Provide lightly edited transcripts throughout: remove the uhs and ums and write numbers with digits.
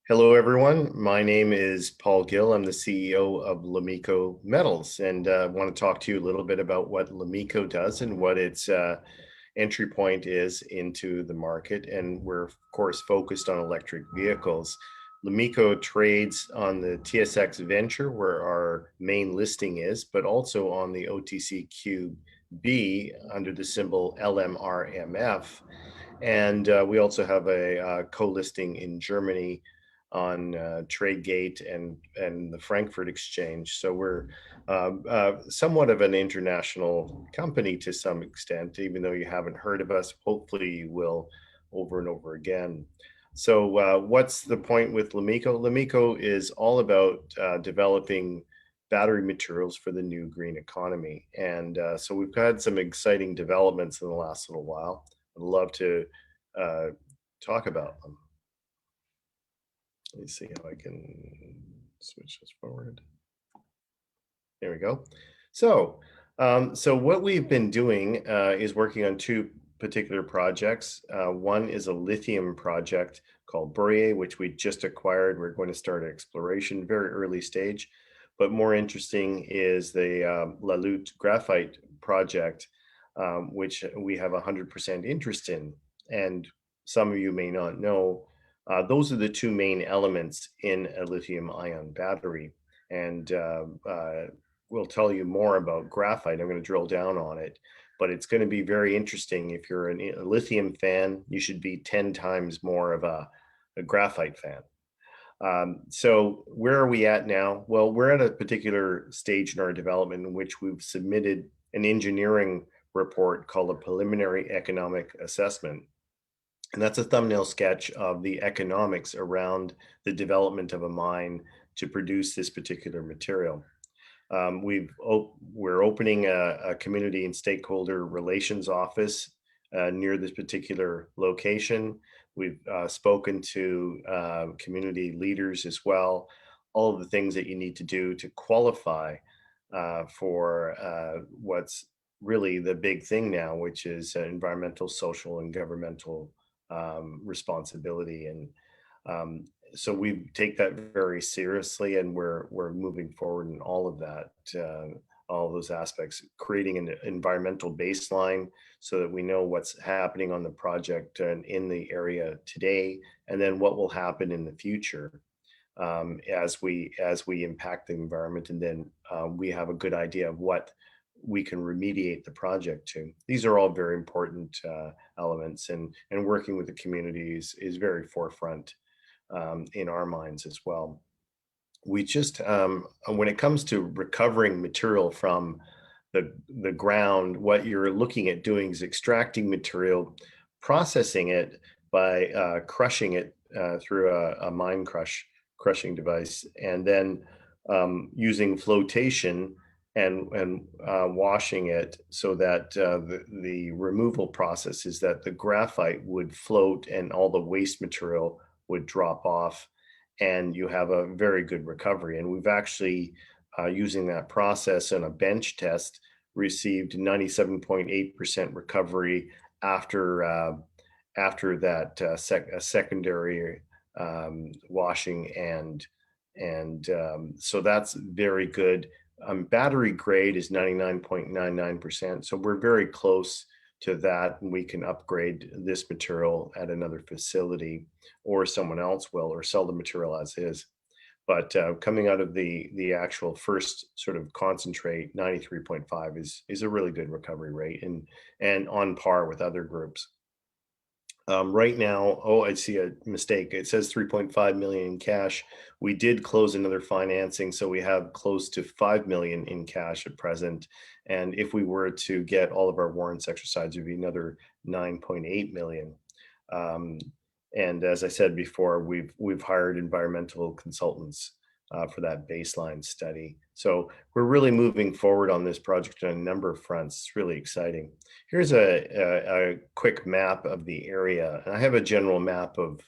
Hello, everyone. My name is Paul Gill. I'm the CEO of Lomiko Metals, and I want to talk to you a little bit about what Lomiko does and what its entry point is into the market. And we're, of course, focused on electric vehicles. Lomiko trades on the TSX Venture, where our main listing is, but also on the OTCQB under the symbol LMRMF. And we also have a co-listing in Germany on Tradegate and the Frankfurt Exchange. So we're somewhat of an international company to some extent, even though you haven't heard of us. Hopefully you will over and over again. So what's the point with Lomiko? Lomiko is all about developing battery materials for the new green economy. And so we've had some exciting developments in the last little while. I'd love to uh, talk about them. Let me see how I can switch this forward. There we go. So what we've been doing is working on two particular projects. One is a lithium project called Bourier, which we just acquired. We're going to start exploration, very early stage. But more interesting is the La Lutte graphite project, which we have 100% interest in. And some of you may not know, those are the two main elements in a lithium ion battery. And we'll tell you more about graphite. I'm going to drill down on it, but it's going to be very interesting. If you're a lithium fan, you should be 10 times more of a graphite fan. So where are we at now? Well, we're at a particular stage in our development in which we've submitted an engineering report called a preliminary economic assessment. And that's a thumbnail sketch of the economics around the development of a mine to produce this particular material. We're opening a community and stakeholder relations office near this particular location. We've spoken to community leaders as well, all of the things that you need to do to qualify for what's really the big thing now, which is environmental, social, and governmental responsibility. And so we take that very seriously, and we're moving forward in all of that, all of those aspects, creating an environmental baseline so that we know what's happening on the project and in the area today, and then what will happen in the future as we impact the environment, and then we have a good idea of what we can remediate the project to. These are all very important elements, and working with the communities is very forefront in our minds as well. We just, when it comes to recovering material from the ground, what you're looking at doing is extracting material, processing it by crushing it through a mine crushing device, and then using flotation and washing it so that the removal process is that the graphite would float and all the waste material would drop off, and you have a very good recovery. And we've actually, using that process in a bench test, received 97.8% recovery after that secondary washing, and so that's very good. Battery grade is 99.99%, so we're very close to that, and we can upgrade this material at another facility, or someone else will, or sell the material as is. But coming out of the actual first sort of concentrate, 93.5 is a really good recovery rate, and on par with other groups. Right now, oh, I see a mistake. It says 3.5 million in cash. We did close another financing, so we have close to 5 million in cash at present. And if we were to get all of our warrants exercised, it'd be another 9.8 million. And as I said before, we've hired environmental consultants for that baseline study. So we're really moving forward on this project on a number of fronts. It's really exciting. Here's a quick map of the area. And I have a general map of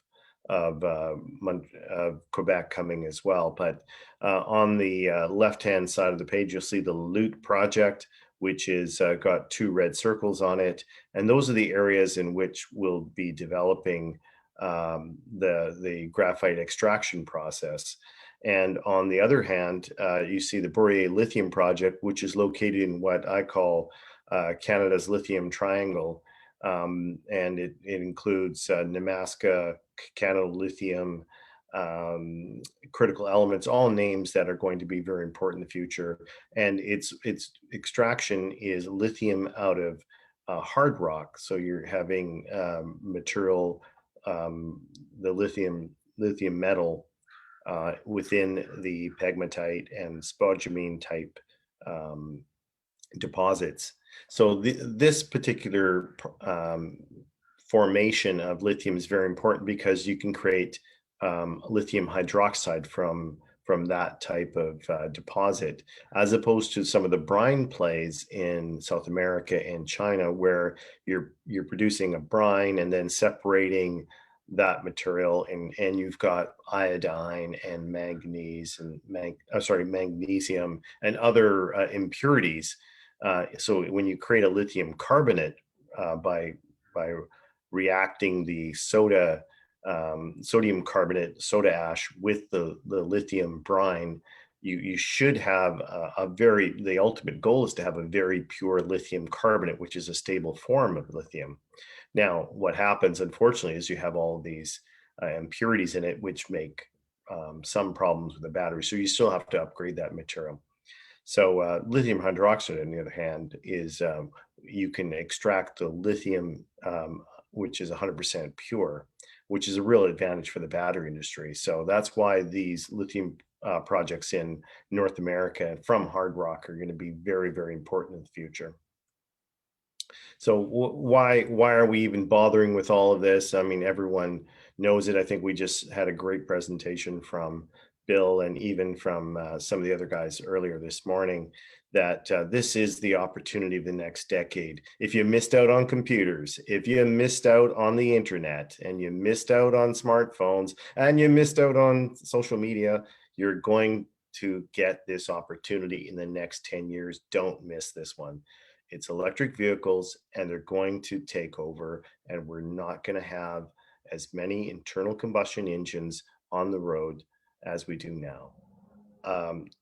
Quebec coming as well. But on the left-hand side of the page, you'll see the Lutte project, which is got two red circles on it. And those are the areas in which we'll be developing the graphite extraction process. And on the other hand, you see the Boreal Lithium Project, which is located in what I call Canada's Lithium Triangle. And it includes Nemaska, Canada Lithium, um, critical elements, all names that are going to be very important in the future. And its extraction is lithium out of hard rock. So you're having material, um, the lithium metal within the pegmatite and spodumene type um, deposits. So this particular formation of lithium is very important because you can create lithium hydroxide from that type of deposit, as opposed to some of the brine plays in South America and China, where you're producing a brine and then separating that material, and you've got iodine and manganese and magnesium and other impurities. So when you create a lithium carbonate by reacting the sodium carbonate, soda ash with the lithium brine, you should have the ultimate goal is to have a very pure lithium carbonate, which is a stable form of lithium. Now, what happens, unfortunately, is you have all of these impurities in it, which make some problems with the battery. So you still have to upgrade that material. So lithium hydroxide, on the other hand, is you can extract the lithium, which is 100% pure, which is a real advantage for the battery industry. So that's why these lithium projects in North America from hard rock are going to be very, very important in the future. So why are we even bothering with all of this? I mean, everyone knows it. I think we just had a great presentation from Bill and even from some of the other guys earlier this morning that this is the opportunity of the next decade. If you missed out on computers, if you missed out on the internet, and you missed out on smartphones, and you missed out on social media, you're going to get this opportunity in the next 10 years. Don't miss this one. It's electric vehicles, and they're going to take over, and we're not going to have as many internal combustion engines on the road as we do now.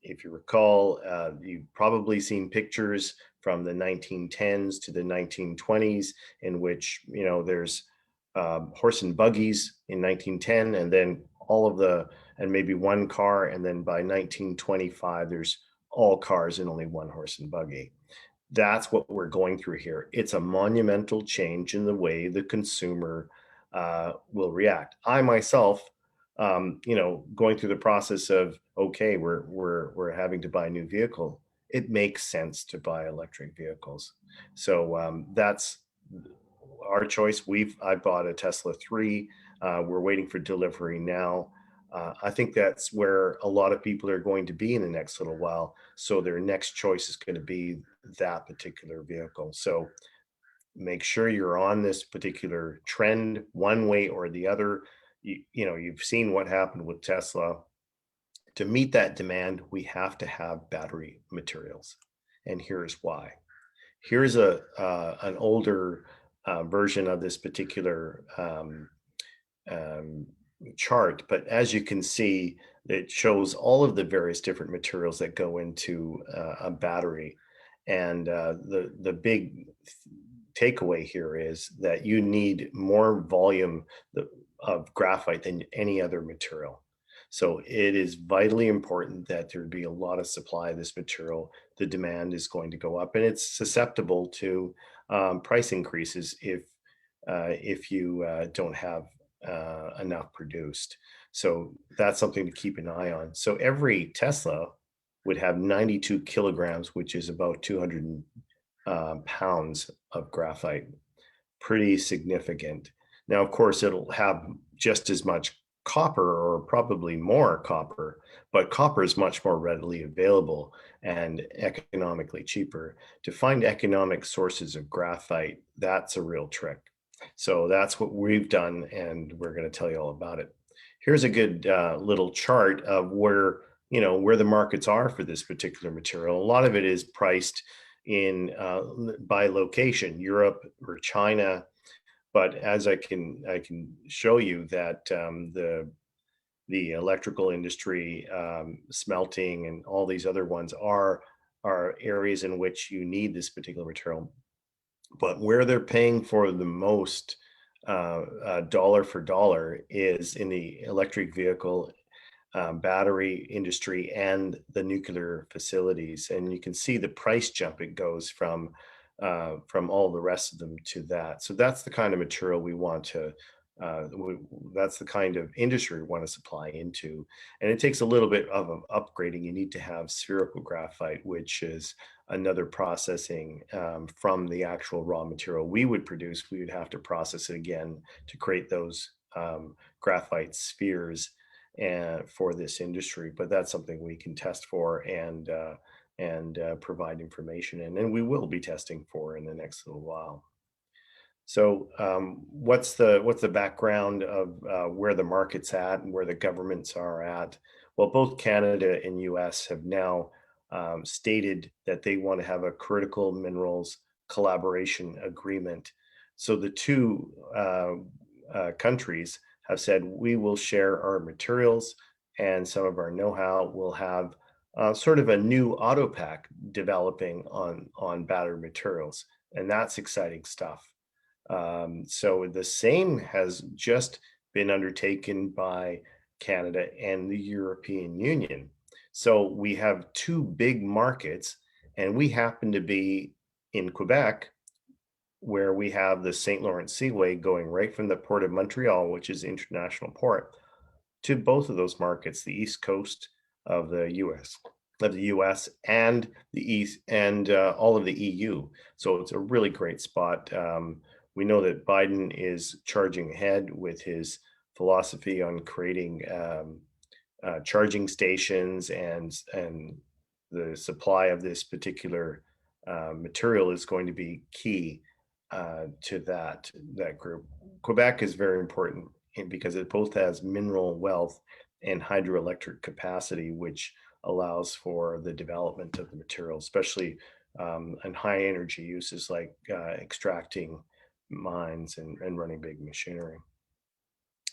If you recall, you've probably seen pictures from the 1910s to the 1920s in which, there's horse and buggies in 1910, and then and maybe one car, and then by 1925, there's all cars and only one horse and buggy. That's what we're going through here. It's a monumental change in the way the consumer will react. I myself, going through the process of, okay, we're having to buy a new vehicle. It makes sense to buy electric vehicles. So that's our choice. I bought a Tesla 3. We're waiting for delivery now. I think that's where a lot of people are going to be in the next little while. So their next choice is going to be that particular vehicle. So make sure you're on this particular trend one way or the other. You've seen what happened with Tesla. To meet that demand, we have to have battery materials. And here's why. Here's an older version of this particular um, chart, but as you can see, it shows all of the various different materials that go into a battery. And the big takeaway here is that you need more volume of graphite than any other material. So it is vitally important that there be a lot of supply of this material. The demand is going to go up, and it's susceptible to price increases if you don't have enough produced. So that's something to keep an eye on. So every Tesla would have 92 kilograms, which is about 200 pounds of graphite. Pretty significant. Now, of course, it'll have just as much copper, or probably more copper, but copper is much more readily available and economically cheaper. To find economic sources of graphite, that's a real trick. So that's what we've done, and we're going to tell you all about it. Here's a good little chart of where the markets are for this particular material. A lot of it is priced in by location, Europe or China, But as I can show you that the electrical industry, smelting, and all these other ones are areas in which you need this particular material. But where they're paying for the most dollar for dollar is in the electric vehicle, battery industry, and the nuclear facilities. And you can see the price jump it goes from all the rest of them to that. So that's the kind of material we want to. That's the kind of industry we want to supply into, and it takes a little bit of upgrading. You need to have spherical graphite, which is another processing from the actual raw material we would produce. We would have to process it again to create those graphite spheres and for this industry. But that's something we can test for and provide information in, and we will be testing for in the next little while. So, what's the background of where the market's at and where the governments are at? Well, both Canada and U.S. have now stated that they want to have a critical minerals collaboration agreement. So the two countries have said we will share our materials and some of our know-how. We'll have sort of a new auto pack developing on battery materials, and that's exciting stuff. So the same has just been undertaken by Canada and the European Union. So we have two big markets, and we happen to be in Quebec, where we have the St. Lawrence Seaway going right from the port of Montreal, which is the international port, to both of those markets, the east coast of the US and the east and all of the EU. So it's a really great spot. We know that Biden is charging ahead with his philosophy on creating charging stations, and the supply of this particular material is going to be key to that group. Quebec is very important because it both has mineral wealth and hydroelectric capacity, which allows for the development of the material, especially in high energy uses like extracting mines and running big machinery.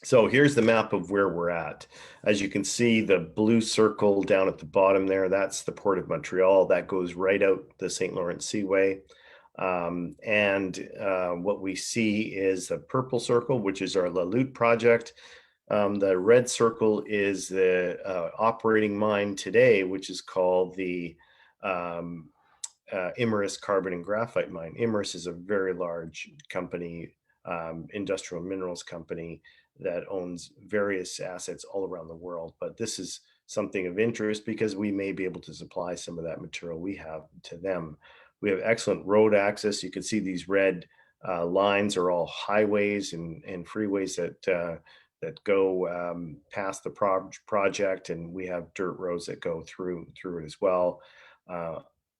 So here's the map of where we're at. As you can see, the blue circle down at the bottom there, that's the Port of Montreal. That goes right out the St. Lawrence Seaway. And what we see is the purple circle, which is our La Lute project. The red circle is the operating mine today, which is called the Imerys Carbon and Graphite Mine. Imerys is a very large company, industrial minerals company that owns various assets all around the world. But this is something of interest because we may be able to supply some of that material we have to them. We have excellent road access. You can see these red lines are all highways and freeways that go past the project, and we have dirt roads that go through it as well.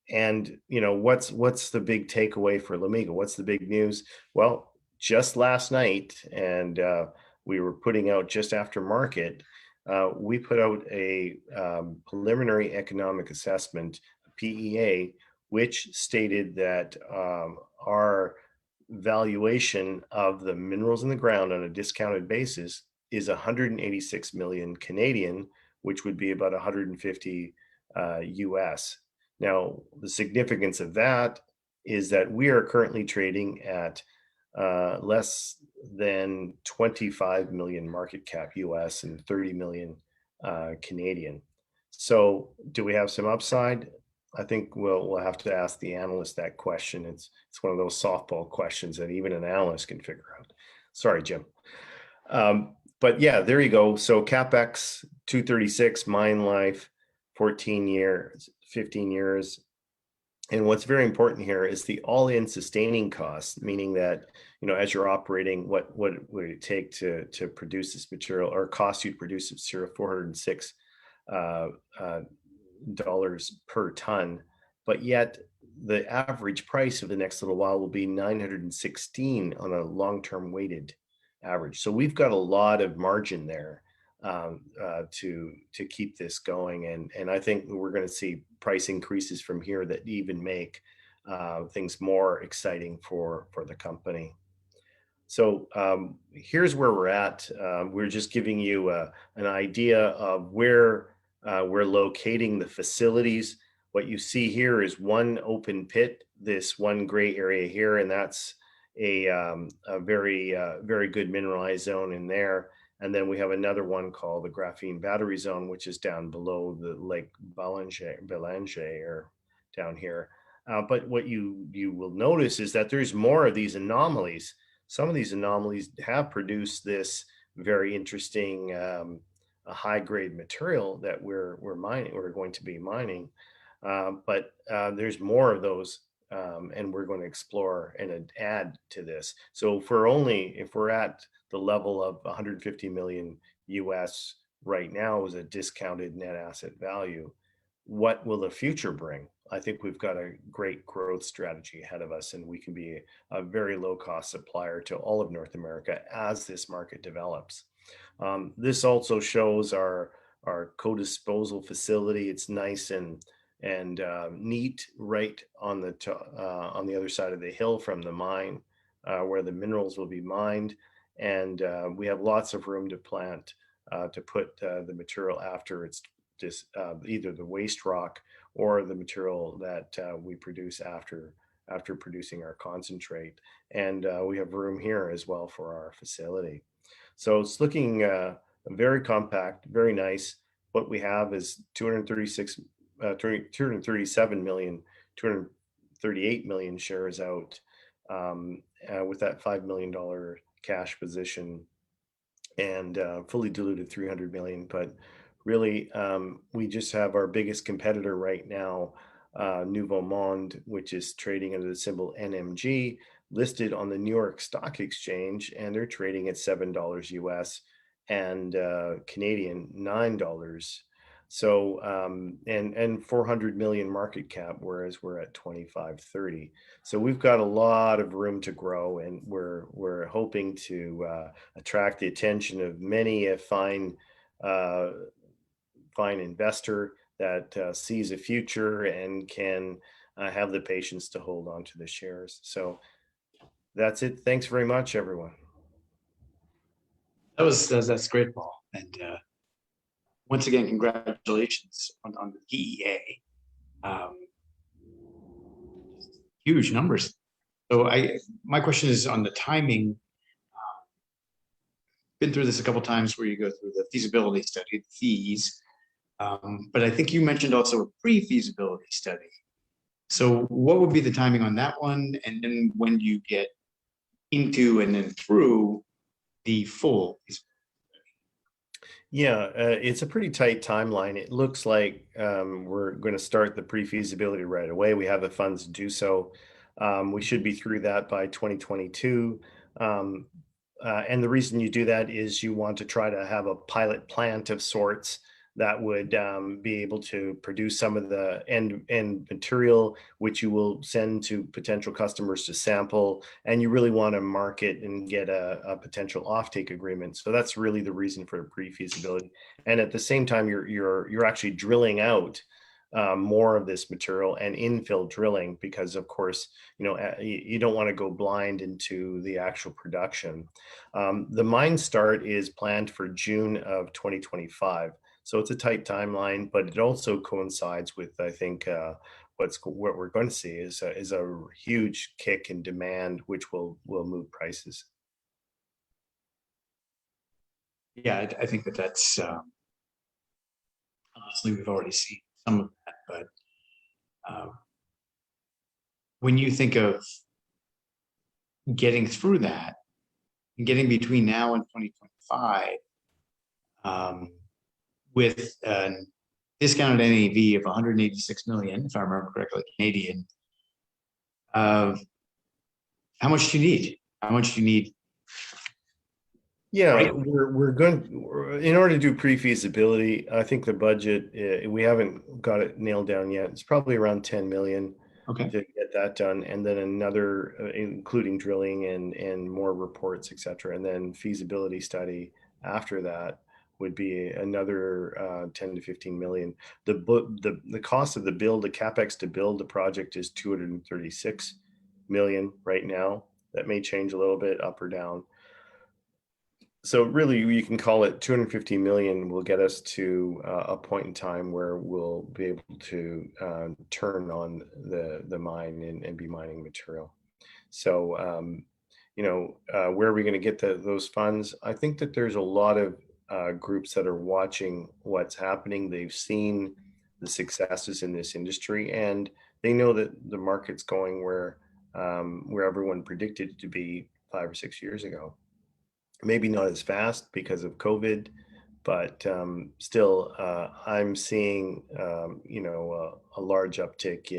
And what's the big takeaway for Lomiko? What's the big news? Well, just last night, and we were putting out just after market, we put out a preliminary economic assessment, PEA, which stated that our valuation of the minerals in the ground on a discounted basis is 186 million Canadian, which would be about 150 US. Now, the significance of that is that we are currently trading at less than 25 million market cap US and 30 million Canadian. So, do we have some upside? I think we'll have to ask the analyst that question. It's one of those softball questions that even an analyst can figure out. Sorry, Jim. But yeah, there you go. So CapEx 236, mine life 14 years, 15 years. And what's very important here is the all-in sustaining cost, meaning that, as you're operating, what would it take to produce this material, or cost you to produce this material? $406 dollars per ton. But yet the average price of the next little while will be 916 on a long-term weighted average. So we've got a lot of margin there to keep this going, and I think we're going to see price increases from here that even make things more exciting for the company. So here's where we're at. We're just giving you an idea of where we're locating the facilities. What you see here is one open pit, this one gray area here, and that's a very good mineralized zone in there. And then we have another one called the graphene battery zone, which is down below the Lake Belanger or down here. But what you will notice is that there's more of these anomalies. Some of these anomalies have produced this very interesting a high grade material that we're going to be mining. But there's more of those, and we're going to explore and add to this. So if we're at the level of 150 million US right now as a discounted net asset value, what will the future bring? I think we've got a great growth strategy ahead of us, and we can be a very low cost supplier to all of North America as this market develops. This also shows our co-disposal facility. It's nice and neat right on the other side of the hill from the mine, where the minerals will be mined, and we have lots of room to plant to put the material after it's just either the waste rock or the material that we produce after producing our concentrate. And we have room here as well for our facility. So it's looking very compact, very nice. What we have is 237 million, 238 million shares out, with that $5 million cash position, and fully diluted 300 million. But really, we just have our biggest competitor right now, Nouveau Monde, which is trading under the symbol NMG, listed on the New York Stock Exchange, and they're trading at $7 US and Canadian $9. So and 400 million market cap, whereas we're at 25-30. So we've got a lot of room to grow, and we're hoping to attract the attention of many a fine investor that sees a future and can have the patience to hold on to the shares. So that's it. Thanks very much, everyone. That's great, Paul. And once again, congratulations on the PEA. Huge numbers. So my question is on the timing. Been through this a couple of times where you go through the feasibility study, the fees, but I think you mentioned also a pre-feasibility study. So what would be the timing on that one? And then when do you get into and then through the full feasibility? Yeah, it's a pretty tight timeline. It looks like we're going to start the pre-feasibility right away. We have the funds to do so. We should be through that by 2022. And the reason you do that is you want to try to have a pilot plant of sorts that would be able to produce some of the end material, which you will send to potential customers to sample, and you really want to market and get a potential offtake agreement. So that's really the reason for pre-feasibility. And at the same time, you're actually drilling out more of this material and infill drilling, because of course, you don't want to go blind into the actual production. The mine start is planned for June of 2025. So it's a tight timeline, but it also coincides with, I think, what we're going to see is a huge kick in demand, which will move prices. Yeah, I think that's honestly, we've already seen some of that, but when you think of getting through that and getting between now and 2025, with a discounted NAV of 186 million, if I remember correctly, Canadian, how much do you need? How much do you need? Yeah, right? we're going in order to do pre-feasibility. I think the budget, we haven't got it nailed down yet. It's probably around 10 million. Okay. To get that done, and then another, including drilling and more reports, etc. And then feasibility study after that would be another 10 to 15 million. The cost of the capex to build the project is 236 million right now. that may change a little bit up or down. So really, you can call it 250 million will get us to a point in time where we'll be able to turn on the mine and be mining material. So, where are we going to get those funds? I think that there's a lot of groups that are watching what's happening. They've seen the successes in this industry, and they know that the market's going where everyone predicted it to be 5 or 6 years ago. Maybe not as fast because of COVID, but still, I'm seeing a large uptick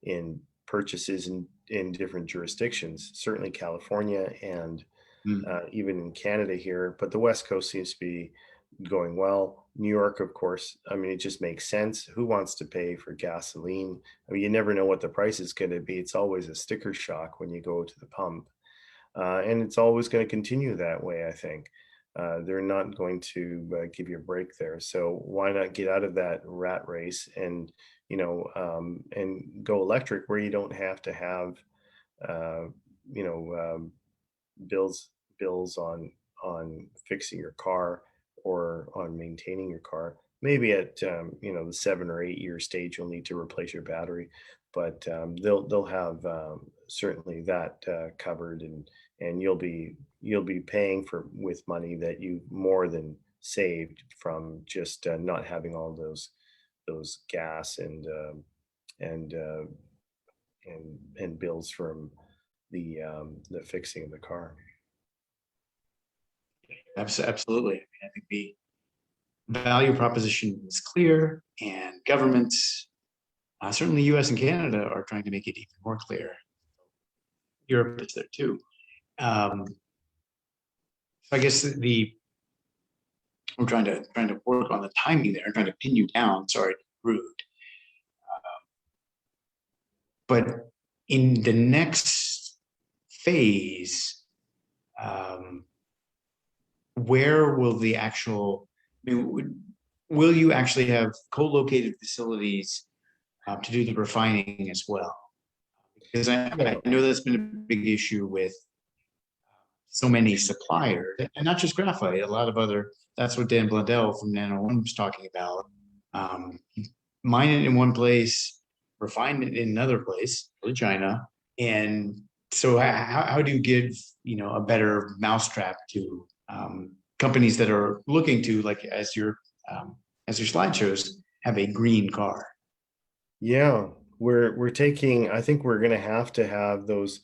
in purchases in different jurisdictions. Certainly California and Mm. even in Canada here, but the West Coast seems to be going well. New York, of course, I mean, it just makes sense. Who wants to pay for gasoline? I mean, you never know what the price is going to be. It's always a sticker shock when you go to the pump. And it's always going to continue that way, I think. They're not going to give you a break there. So why not get out of that rat race and, and go electric where you don't have to have, uh, you know, um, bills bills on fixing your car or on maintaining your car. Maybe at the 7 or 8 year stage, you'll need to replace your battery, but they'll have certainly that covered, and you'll be paying for with money that you more than saved from just not having all those gas and and bills from the fixing of the car. Absolutely. I mean, I think the value proposition is clear, and governments, certainly US and Canada, are trying to make it even more clear. Europe is there too. So I guess I'm trying to work on the timing there, trying to pin you down. Sorry, rude. But in the next phase, um, where will the actual, I mean, will you actually have co-located facilities to do the refining as well? Because I know that's been a big issue with so many suppliers, and not just graphite, a lot of other, that's what Dan Blundell from Nano One was talking about. Um, Mine it in one place, refine it in another place, really China. And so how do you give, a better mousetrap to companies that are looking to, like, as your slide shows, have a green car? Yeah, we're taking, I think we're gonna have to have those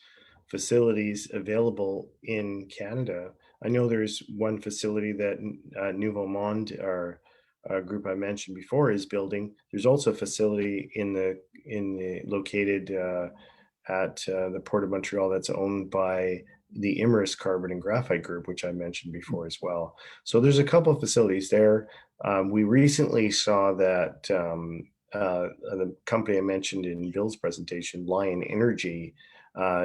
facilities available in Canada. I know there's one facility that Nouveau Monde, our group I mentioned before, is building. There's also a facility in the located at the Port of Montreal that's owned by the Imerys Carbon and Graphite Group, which I mentioned before as well. So there's a couple of facilities there. We recently saw that the company I mentioned in Bill's presentation, Lion Energy,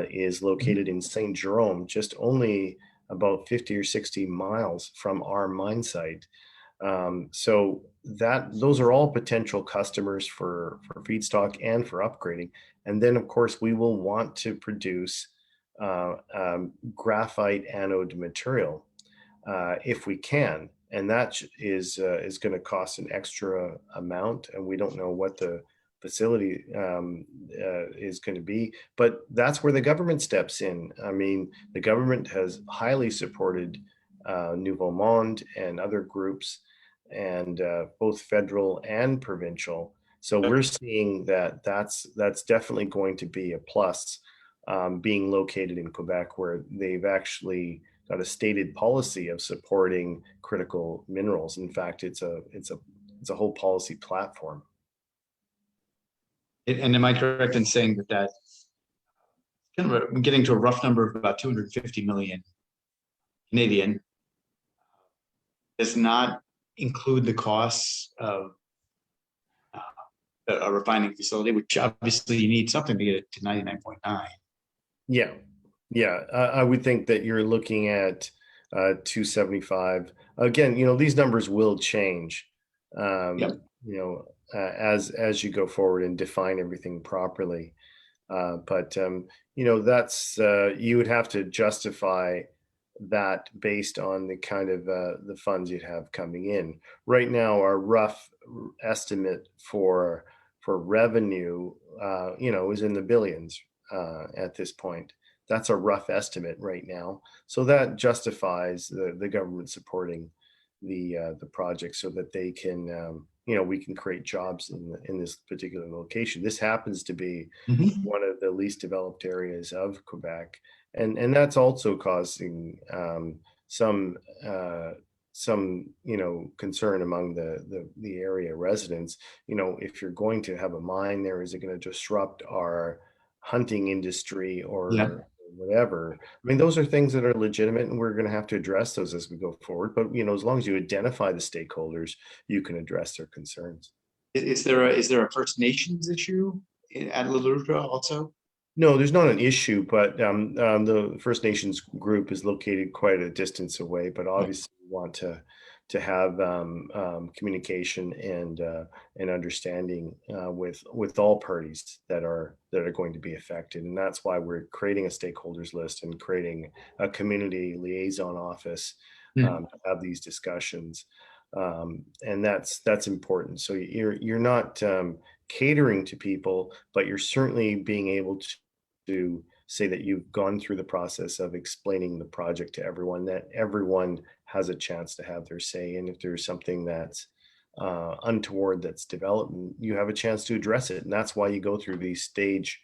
is located in St. Jerome, just only about 50 or 60 miles from our mine site. So those are all potential customers for feedstock and for upgrading. And then, of course, we will want to produce graphite anode material if we can, and that is going to cost an extra amount, and we don't know what the facility is going to be. But that's where the government steps in. I mean, the government has highly supported Nouveau Monde and other groups, and both federal and provincial. So we're seeing that that's definitely going to be a plus, being located in Quebec, where they've actually got a stated policy of supporting critical minerals. In fact, it's a whole policy platform. And am I correct in saying that kind of getting to a rough number of about 250 million Canadian does not include the costs of a refining facility, which obviously you need something to get it to 99.9? Yeah, yeah. I would think that you're looking at 275. Again, these numbers will change. Yep. As you go forward and define everything properly. But that's you would have to justify that based on the kind of the funds you'd have coming in. Right now, our rough estimate for revenue, is in the billions at this point. That's a rough estimate right now. So that justifies the government supporting the project so that they can, we can create jobs in this particular location. This happens to be Mhm. one of the least developed areas of Quebec, and that's also causing some concern among the area residents. If you're going to have a mine there, is it going to disrupt our hunting industry Yeah. or whatever? I mean, those are things that are legitimate, and we're going to have to address those as we go forward. But as long as you identify the stakeholders, you can address their concerns. Is there a First Nations issue at La Loutre also? No, there's not an issue, but the First Nations group is located quite a distance away. But Right. obviously, we want to have communication and understanding with all parties that are going to be affected, and that's why we're creating a stakeholders list and creating a community liaison office Hmm. to have these discussions, and that's important. So you're not catering to people, but you're certainly being able to say that you've gone through the process of explaining the project to everyone, that everyone has a chance to have their say. And if there's something that's untoward that's developed, you have a chance to address it. And that's why you go through these staged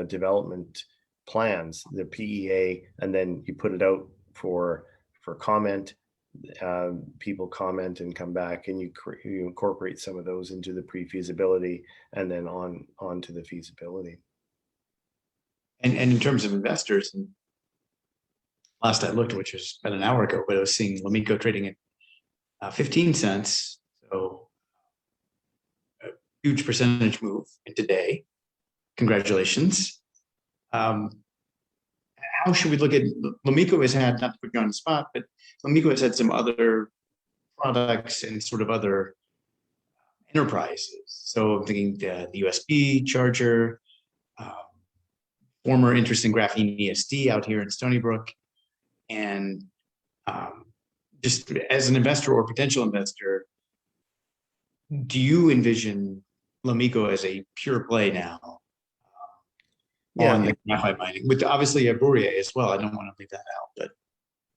development plans, the PEA, and then you put it out for comment. People comment and come back, and you incorporate some of those into the pre-feasibility, and then on to the feasibility. And in terms of investors, and last I looked, which was about an hour ago, but I was seeing Lomiko trading at 15 cents. So a huge percentage move in today. Congratulations. Um, how should we look at Lomiko has had, not to put you on the spot, but Lomiko has had some other products and sort of other enterprises. So I'm thinking the USB charger, um, former interest in graphene ESD out here in Stony Brook, and um, just as an investor or potential investor, do you envision Lomiko as a pure play now Yeah, on the graphite mining, with obviously a Bourier as well? I don't want to leave that out, but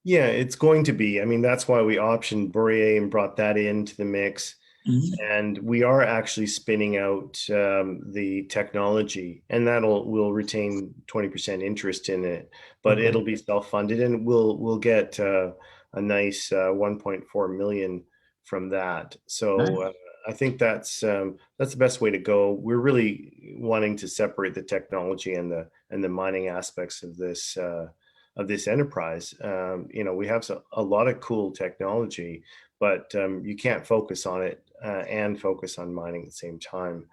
yeah, it's going to be. I mean, that's why we optioned Bourier and brought that into the mix. And we are actually spinning out the technology, and we'll retain 20% interest in it, but okay. it'll be self-funded, and we'll get a nice 1.4 million from that. So Nice. I think that's the best way to go. We're really wanting to separate the technology and the mining aspects of this enterprise. We have a lot of cool technology, but you can't focus on it and focus on mining at the same time.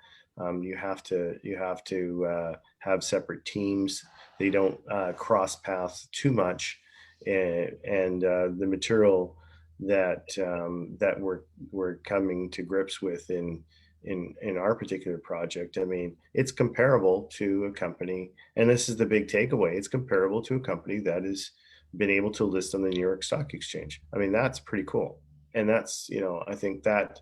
You have to have separate teams. They don't cross paths too much, and the material that we're coming to grips with in our particular project. I mean, it's comparable to a company, and this is the big takeaway. It's comparable to a company that has been able to list on the New York Stock Exchange. I mean, that's pretty cool, and that's I think that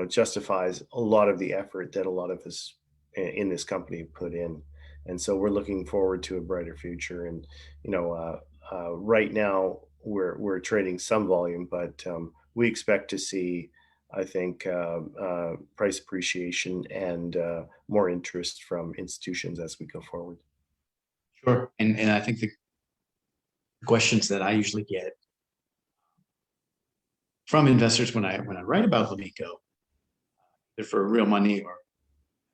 justifies a lot of the effort that a lot of us in this company put in, and so we're looking forward to a brighter future. And right now we're trading some volume, but we expect to see, I think, price appreciation and more interest from institutions as we go forward. Sure. And I think the questions that I usually get from investors when I write about Lomiko, they're for real money, or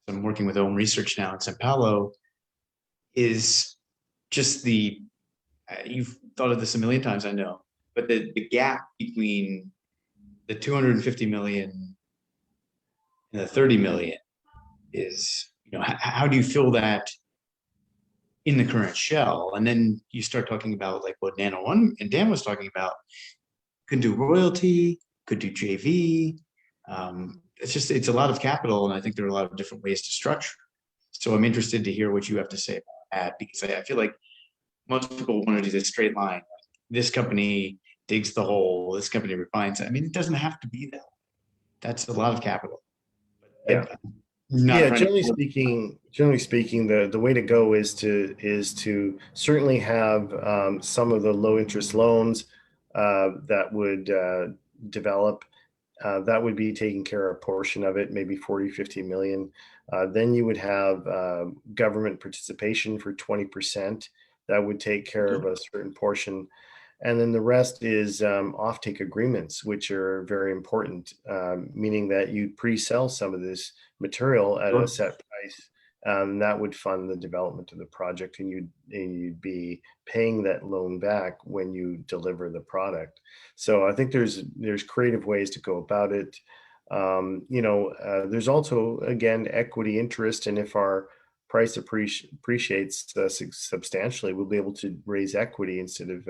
I'm working with Ohm Research now in Sao Paulo, is just you've thought of this a million times, I know, but the gap between the 250 million and the 30 million is, how do you fill that in the current shell? And then you start talking about like what Nano One and Dan was talking about, could do royalty, could do JV. It's a lot of capital, and I think there are a lot of different ways to structure. So I'm interested to hear what you have to say about that, because I feel like most people want to do this straight line. This company digs the hole, this company refines it. I mean, it doesn't have to be that. That's a lot of capital. Yeah. I'm not Yeah, trying to. generally speaking, the way to go is to certainly have some of the low interest loans that would develop. That would be taking care of a portion of it, maybe 40, 50 million. Then you would have government participation for 20%. That would take care of a certain portion. And then the rest is offtake agreements, which are very important, meaning that you pre-sell some of this material at a set price. That would fund the development of the project, and you'd be paying that loan back when you deliver the product. So I think there's creative ways to go about it. There's also, again, equity interest, and if our price appreciates substantially, we'll be able to raise equity instead of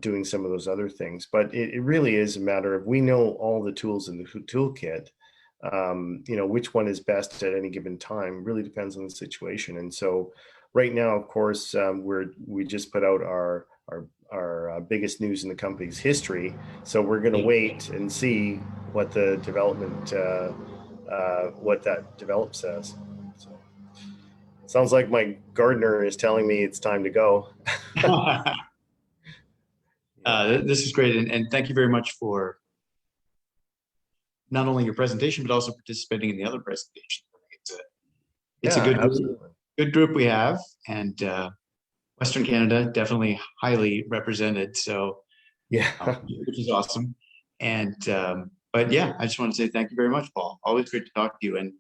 doing some of those other things. But it really is a matter of, we know all the tools in the toolkit. Which one is best at any given time really depends on the situation. And so right now, of course, we just put out our biggest news in the company's history. So we're going to wait and see what the development, what that develops as. So sounds like my gardener is telling me it's time to go. This is great, and thank you very much for not only your presentation but also participating in the other presentation. It's a good group we have, and Western Canada definitely highly represented. So yeah, which is awesome. And but yeah, I just want to say thank you very much, Paul. Always great to talk to you, and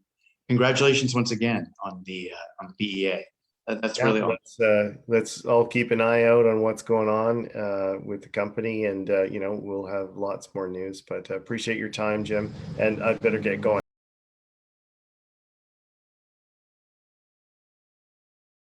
congratulations once again on the PEA. That's really awesome. Let's all keep an eye out on what's going on with the company, and we'll have lots more news. But I appreciate your time, Jim, and I better get going.